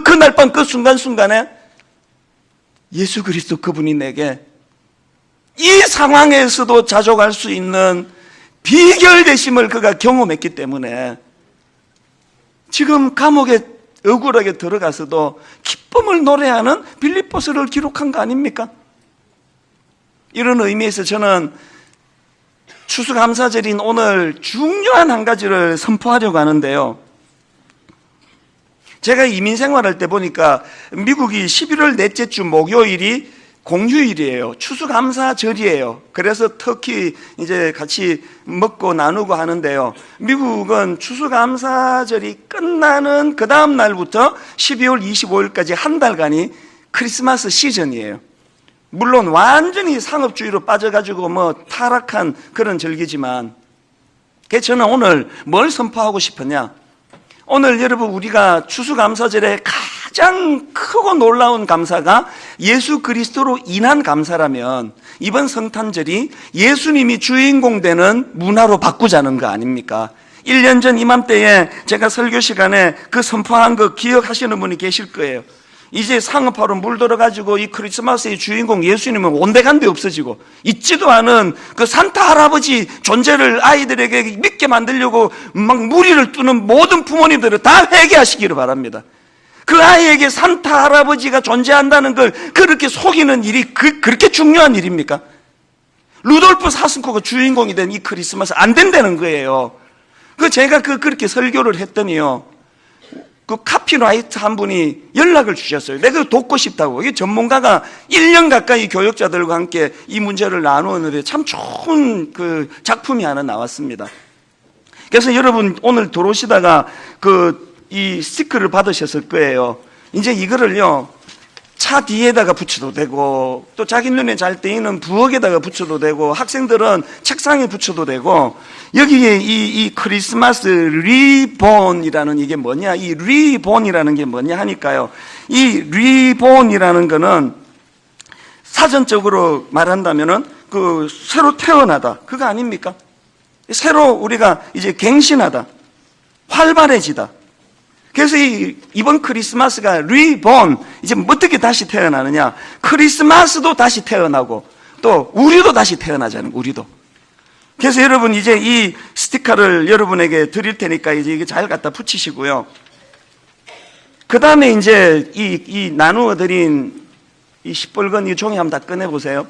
그날 밤 그 순간순간에 예수 그리스도 그분이 내게 이 상황에서도 자족할 수 있는 비결 되심을 그가 경험했기 때문에 지금 감옥에 억울하게 들어가서도 기쁨을 노래하는 빌립보서를 기록한 거 아닙니까? 이런 의미에서 저는 추수감사절인 오늘 중요한 한 가지를 선포하려고 하는데요. 제가 이민 생활할 때 보니까 미국이 11월 넷째 주 목요일이 공휴일이에요. 추수감사절이에요. 그래서 터키 이제 같이 먹고 나누고 하는데요. 미국은 추수감사절이 끝나는 그 다음 날부터 12월 25일까지 한 달간이 크리스마스 시즌이에요. 물론 완전히 상업주의로 빠져가지고 타락한 그런 절기지만, 그래서 저는 오늘 뭘 선포하고 싶으냐? 오늘 여러분, 우리가 추수감사절에 가장 크고 놀라운 감사가 예수 그리스도로 인한 감사라면, 이번 성탄절이 예수님이 주인공 되는 문화로 바꾸자는 거 아닙니까? 1년 전 이맘때에 제가 설교 시간에 그 선포한 거 기억하시는 분이 계실 거예요. 이제 상업화로 물들어가지고 이 크리스마스의 주인공 예수님은 온데간데 없어지고, 있지도 않은 그 산타 할아버지 존재를 아이들에게 믿게 만들려고 막 무리를 뜨는 모든 부모님들은 다 회개하시기를 바랍니다. 그 아이에게 산타 할아버지가 존재한다는 걸 그렇게 속이는 일이 그렇게 중요한 일입니까? 루돌프 사슴코가 주인공이 된 이 크리스마스 안 된다는 거예요. 제가 그렇게 설교를 했더니요, 그 카피라이트 한 분이 연락을 주셨어요. 내가 돕고 싶다고. 이게 전문가가 1년 가까이 교역자들과 함께 이 문제를 나누었는데 참 좋은 그 작품이 하나 나왔습니다. 그래서 여러분, 오늘 들어오시다가 이 스티커를 받으셨을 거예요. 이제 이거를요, 차 뒤에다가 붙여도 되고, 또 자기 눈에 잘 띄는 부엌에다가 붙여도 되고, 학생들은 책상에 붙여도 되고, 여기에 이 크리스마스 리본이라는 이게 뭐냐, 이 리본이라는 게 뭐냐 하니까요, 이 리본이라는 거는 사전적으로 말한다면은 새로 태어나다, 그거 아닙니까? 새로 우리가 이제 갱신하다, 활발해지다. 그래서 이번 크리스마스가 리본, 이제 어떻게 다시 태어나느냐? 크리스마스도 다시 태어나고, 또 우리도 다시 태어나자는, 우리도. 그래서 여러분, 이제 이 스티커를 여러분에게 드릴 테니까 이제 이게 잘 갖다 붙이시고요. 그 다음에 이제 이 나누어 드린 이 시뻘건 이 종이 한번 다 꺼내보세요.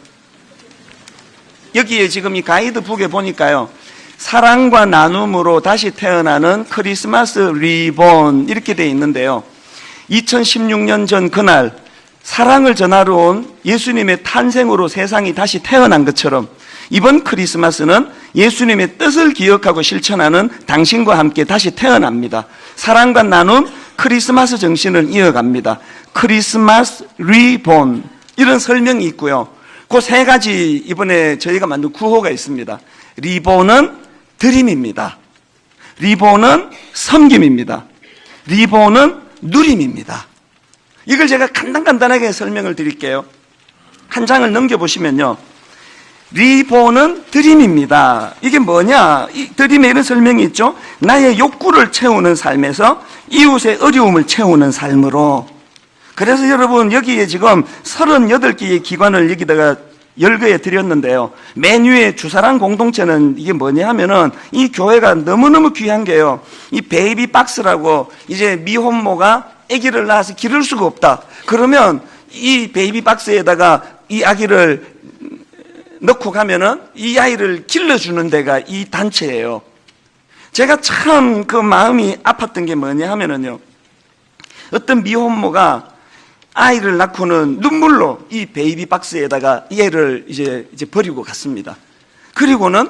여기에 지금 이 가이드북에 보니까요, 사랑과 나눔으로 다시 태어나는 크리스마스 리본, 이렇게 되어 있는데요. 2016년 전 그날 사랑을 전하러 온 예수님의 탄생으로 세상이 다시 태어난 것처럼 이번 크리스마스는 예수님의 뜻을 기억하고 실천하는 당신과 함께 다시 태어납니다. 사랑과 나눔, 크리스마스 정신을 이어갑니다. 크리스마스 리본, 이런 설명이 있고요. 그 세 가지 이번에 저희가 만든 구호가 있습니다. 리본은 드림입니다. 리본은 섬김입니다. 리본은 누림입니다. 이걸 제가 간단하게 설명을 드릴게요. 한 장을 넘겨보시면요. 리본은 드림입니다. 이게 뭐냐? 이 드림에 이런 설명이 있죠. 나의 욕구를 채우는 삶에서 이웃의 어려움을 채우는 삶으로. 그래서 여러분 여기에 지금 38개의 기관을 여기다가 열거해 드렸는데요. 맨 위에 주사랑 공동체는 이게 뭐냐 하면은 이 교회가 너무너무 귀한 게요. 이 베이비 박스라고 이제 미혼모가 아기를 낳아서 기를 수가 없다. 그러면 이 베이비 박스에다가 이 아기를 넣고 가면은 이 아이를 길러주는 데가 이 단체예요. 제가 참 그 마음이 아팠던 게 뭐냐 하면은요. 어떤 미혼모가 아이를 낳고는 눈물로 이 베이비 박스에다가 이 애를 이제 버리고 갔습니다. 그리고는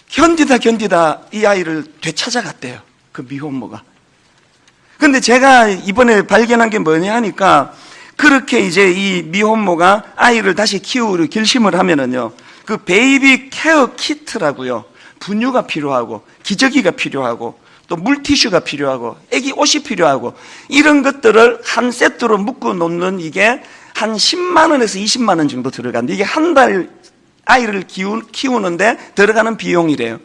견디다 이 아이를 되찾아갔대요. 그 미혼모가. 근데 제가 이번에 발견한 게 뭐냐 하니까 그렇게 이제 이 미혼모가 아이를 다시 키우려 결심을 하면은요. 그 베이비 케어 키트라고요. 분유가 필요하고 기저귀가 필요하고 또 물티슈가 필요하고 애기 옷이 필요하고 이런 것들을 한 세트로 묶어 놓는 이게 한 10만 원에서 20만 원 정도 들어간다. 이게 한 달 아이를 키우는데 들어가는 비용이래요.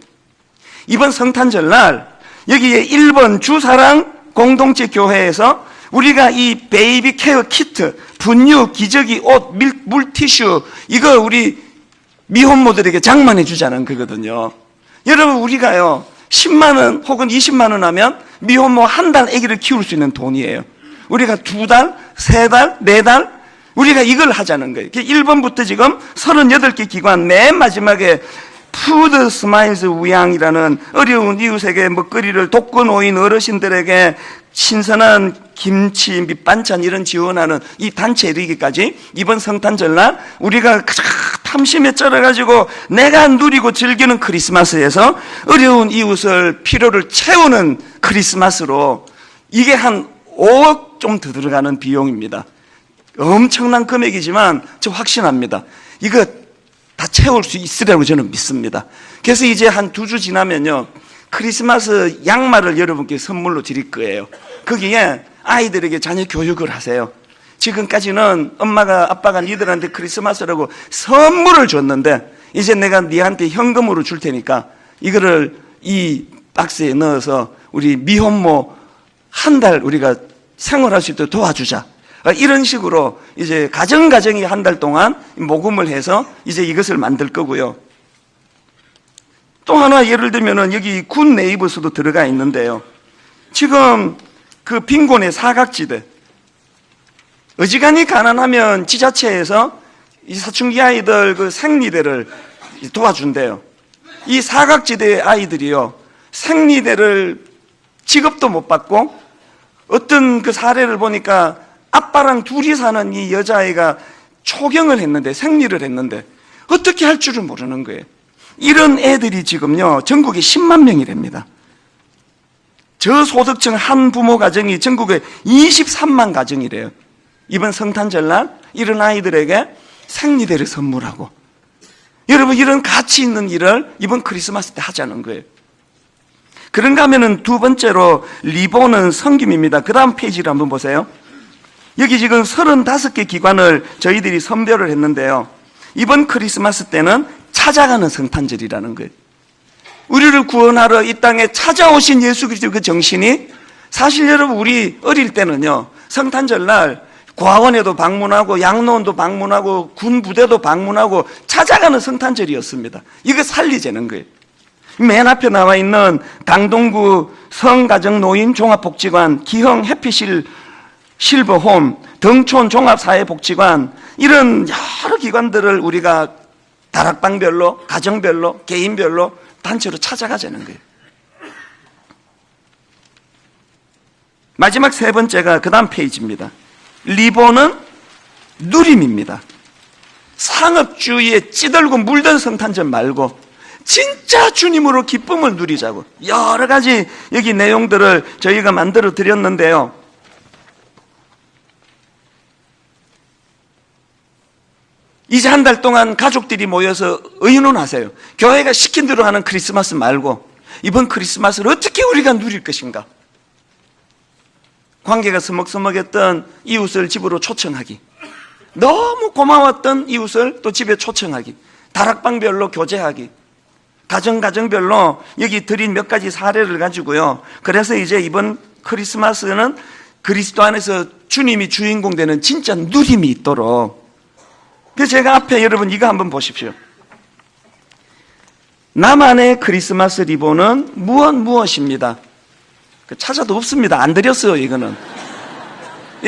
이번 성탄절날 여기에 1번 주사랑 공동체 교회에서 우리가 이 베이비 케어 키트, 분유, 기저귀, 옷, 물티슈 이거 우리 미혼모들에게 장만해 주자는 거거든요. 여러분 우리가요 10만 원 혹은 20만 원 하면 미혼모 한 달 아기를 키울 수 있는 돈이에요. 우리가 2달, 3달, 4달 우리가 이걸 하자는 거예요. 1번부터 지금 38개 기관 맨 마지막에 푸드 스마일즈 우양이라는 어려운 이웃에게 먹거리를 돕고 노인 어르신들에게 신선한 김치, 밑반찬 이런 지원하는 이 단체에 이르기까지 이번 성탄절날 우리가 탐심에 쩔어가지고 내가 누리고 즐기는 크리스마스에서 어려운 이웃을 필요를 채우는 크리스마스로 이게 한 5억 좀 더 들어가는 비용입니다. 엄청난 금액이지만 저 확신합니다. 이거 다 채울 수 있으라고 저는 믿습니다. 그래서 이제 한 2주 지나면요. 크리스마스 양말을 여러분께 선물로 드릴 거예요. 거기에 아이들에게 자녀 교육을 하세요. 지금까지는 엄마가 아빠가 니들한테 크리스마스라고 선물을 줬는데 이제 내가 니한테 현금으로 줄 테니까 이거를 이 박스에 넣어서 우리 미혼모 한 달 우리가 생활할 수 있도록 도와주자. 이런 식으로 이제 가정이 한 달 동안 모금을 해서 이제 이것을 만들 거고요. 또 하나 예를 들면은 여기 군 네이버스도 들어가 있는데요. 지금 그 빈곤의 사각지대, 어지간히 가난하면 지자체에서 이 사춘기 아이들 그 생리대를 도와준대요. 이 사각지대 아이들이요, 생리대를 지급도 못 받고 어떤 그 사례를 보니까 아빠랑 둘이 사는 이 여자아이가 초경을 했는데, 생리를 했는데 어떻게 할 줄을 모르는 거예요. 이런 애들이 지금요 전국에 10만 명이랍니다. 저소득층 한 부모 가정이 전국에 23만 가정이래요. 이번 성탄절날 이런 아이들에게 생리대를 선물하고, 여러분 이런 가치 있는 일을 이번 크리스마스 때 하자는 거예요. 그런가 하면은 두 번째로 리본은 섬김입니다. 그 다음 페이지를 한번 보세요. 여기 지금 35개 기관을 저희들이 선별을 했는데요. 이번 크리스마스 때는 찾아가는 성탄절이라는 거예요. 우리를 구원하러 이 땅에 찾아오신 예수 그리스도 그 정신이, 사실 여러분 우리 어릴 때는요 성탄절날 고아원에도 방문하고 양로원도 방문하고 군 부대도 방문하고 찾아가는 성탄절이었습니다. 이거 살리자는 거예요. 맨 앞에 나와 있는 강동구 성가정노인 종합복지관, 기흥 해피실 실버홈, 덩촌 종합사회복지관, 이런 여러 기관들을 우리가 다락방별로, 가정별로, 개인별로, 단체로 찾아가자는 거예요. 마지막 세 번째가 그 다음 페이지입니다. 리본은 누림입니다. 상업주의에 찌들고 물든 성탄절 말고 진짜 주님으로 기쁨을 누리자고 여러 가지 여기 내용들을 저희가 만들어 드렸는데요. 이제 한 달 동안 가족들이 모여서 의논하세요. 교회가 시킨 대로 하는 크리스마스 말고 이번 크리스마스를 어떻게 우리가 누릴 것인가. 관계가 서먹서먹했던 이웃을 집으로 초청하기, 너무 고마웠던 이웃을 또 집에 초청하기, 다락방별로 교제하기, 가정별로 여기 드린 몇 가지 사례를 가지고요. 그래서 이제 이번 크리스마스는 그리스도 안에서 주님이 주인공 되는 진짜 누림이 있도록. 그래서 제가 앞에 여러분 이거 한번 보십시오. 나만의 크리스마스 리본은 무엇입니다. 찾아도 없습니다. 안 드렸어요. 이거는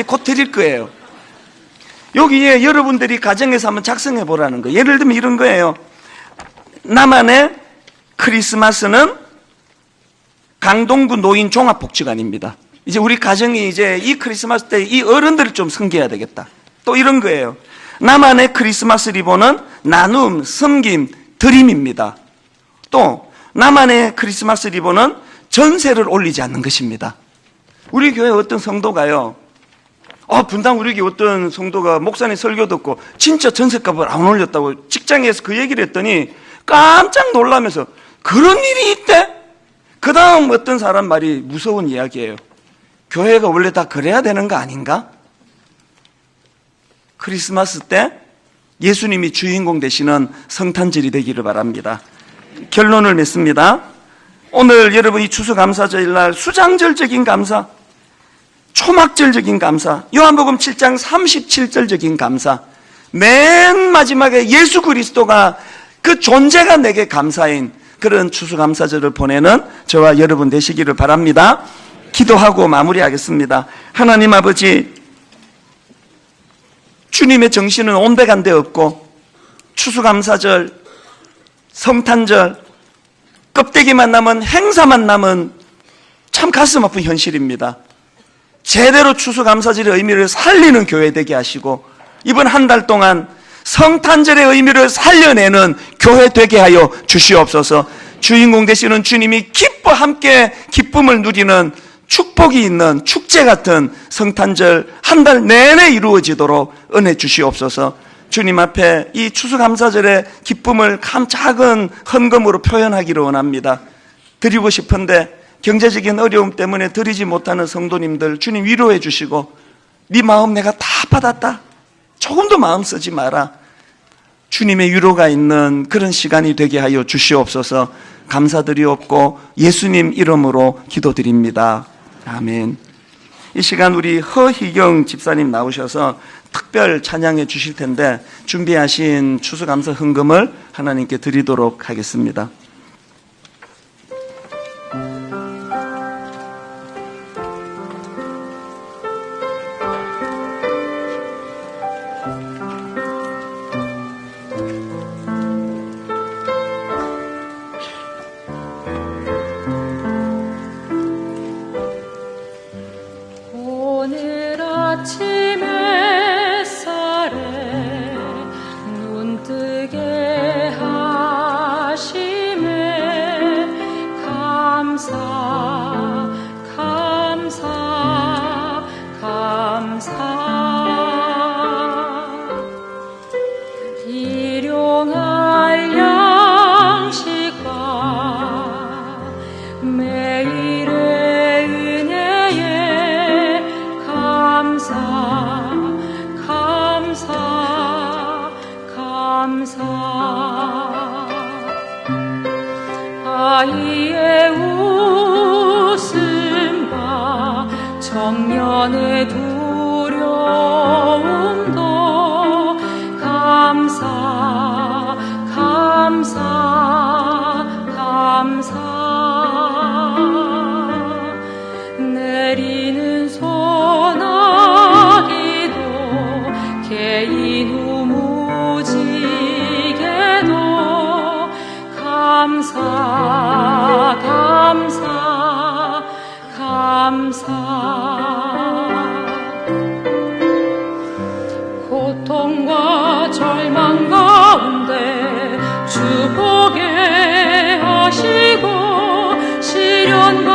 곧 드릴 거예요. 여기에 여러분들이 가정에서 한번 작성해 보라는 거예요. 예를 들면 이런 거예요. 나만의 크리스마스는 강동구 노인 종합복지관입니다. 이제 우리 가정이 이제 이 크리스마스 때 이 어른들을 좀 섬겨야 되겠다. 또 이런 거예요. 나만의 크리스마스 리본은 나눔, 섬김, 드림입니다. 또 나만의 크리스마스 리본은 전세를 올리지 않는 것입니다. 우리 교회 어떤 성도가요, 분당 우리 교회 어떤 성도가 목사님 설교 듣고 진짜 전세값을 안 올렸다고 직장에서 그 얘기를 했더니 깜짝 놀라면서 그런 일이 있대? 그 다음 어떤 사람 말이 무서운 이야기예요. 교회가 원래 다 그래야 되는 거 아닌가? 크리스마스 때 예수님이 주인공 되시는 성탄절이 되기를 바랍니다. 결론을 맺습니다. 오늘 여러분 이 추수감사절날 수장절적인 감사, 초막절적인 감사, 요한복음 7장 37절적인 감사, 맨 마지막에 예수 그리스도가 그 존재가 내게 감사인 그런 추수감사절을 보내는 저와 여러분 되시기를 바랍니다. 기도하고 마무리하겠습니다. 하나님 아버지, 주님의 정신은 온데간데 없고 추수감사절, 성탄절, 껍데기만 남은 행사만 남은 참 가슴 아픈 현실입니다. 제대로 추수감사절의 의미를 살리는 교회 되게 하시고 이번 한 달 동안 성탄절의 의미를 살려내는 교회 되게 하여 주시옵소서. 주인공 되시는 주님이 함께 기쁨을 누리는 축복이 있는 축제 같은 성탄절 한 달 내내 이루어지도록 은혜 주시옵소서. 주님 앞에 이 추수감사절의 기쁨을 작은 헌금으로 표현하기를 원합니다. 드리고 싶은데 경제적인 어려움 때문에 드리지 못하는 성도님들 주님 위로해 주시고, 네 마음 내가 다 받았다, 조금도 마음 쓰지 마라, 주님의 위로가 있는 그런 시간이 되게 하여 주시옵소서. 감사드리옵고 예수님 이름으로 기도드립니다. 아멘. 이 시간 우리 허희경 집사님 나오셔서 특별 찬양해 주실 텐데 준비하신 추수감사 헌금을 하나님께 드리도록 하겠습니다. 오늘 아침 햇살에 눈뜨게 하심에 감사 감사 감사. 일용할 양식과 매일의 은혜에 감사 감사 감사. 아이의 웃음과 청년의 두려움도 감사 감사 감사. 내리는 소나기도 개인 우무지게도 감사 감사 감사. 감사. 고통과 절망 가운데 주보게 하시고 시련과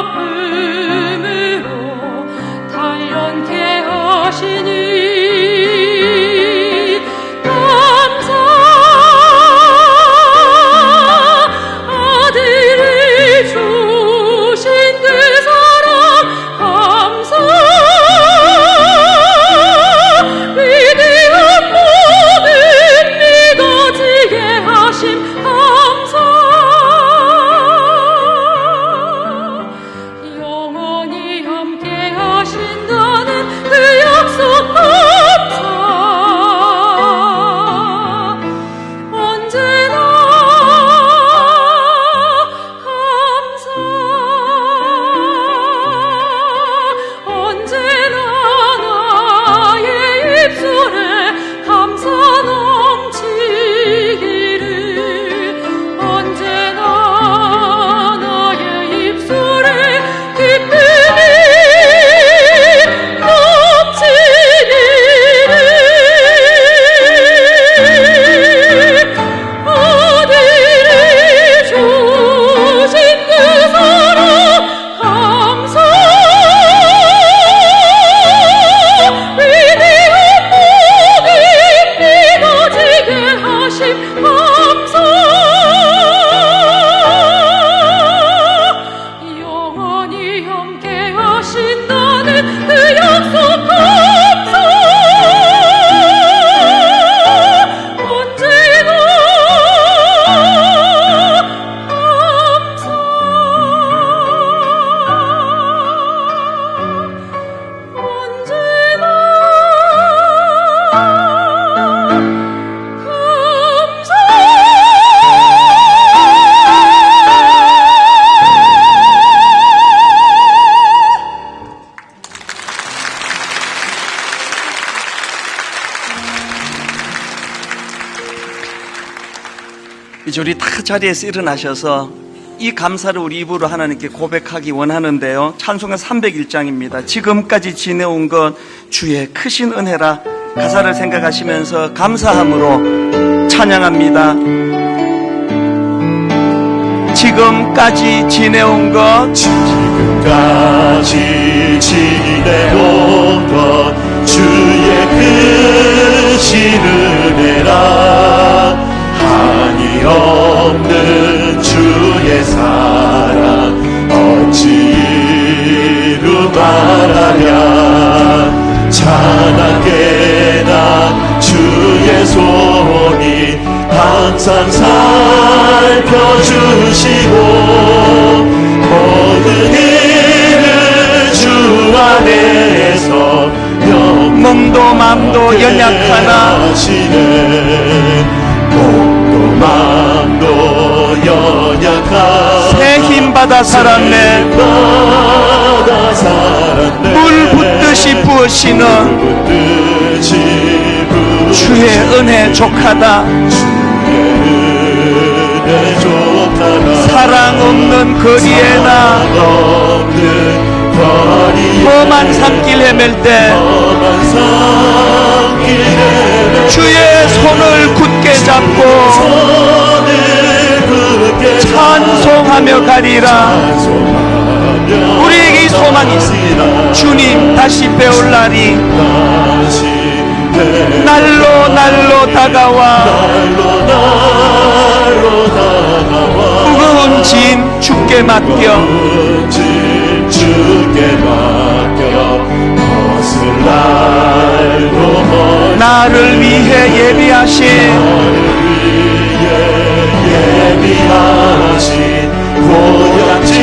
아픔으로 단련케 하시니 감사. 아들을 주신 그 사랑 감사. 위대한 모든 믿어지게 하심 감사. 영원히 함께 하신다는 그 약속 감사. 언제나 감사. 언제나 나의 입술에 감사 넘치기를. 언제나 나의 입술에 기쁨이 넘치기를. 아들이 주신 그 사랑 감사. 위대한 모든 믿어지게 하심 감사. 영원히 함께 하신다는 그 약속 감사. 언제나 감사. 언제나 감사. 이제 우리 다 자리에서 일어나셔서 이 감사를 우리 입으로 하나님께 고백하기 원하는데요. 찬송가 301장입니다. 지금까지 지내온 것 주의 크신 은혜라. 가사를 생각하시면서 감사함으로 찬양합니다. 지금까지 지내온 것, 지금까지 지내온 것 주의 크신 은혜라. 한이 없는 주의 사랑 어찌 이루 말하랴. 찬하게 난 주의 손이 항상 살펴주시고 모든 일을 주 안에서 몸도 맘도 연약하나 몸도 맘도 연약한 새 힘받아 살았네. 물 붓듯이 부으시는 주의 은혜 족하다. 사랑 없는 거리에 나 험한 산길 헤맬 때 주의 손을 굳게 잡고 찬송하며 가리라. 우리에게 이 소망이 있습니다. 주님 다시 배울 날이 날로 다가와 무거운 짐 주께 맡겨 나를 위해 예비하신 고향집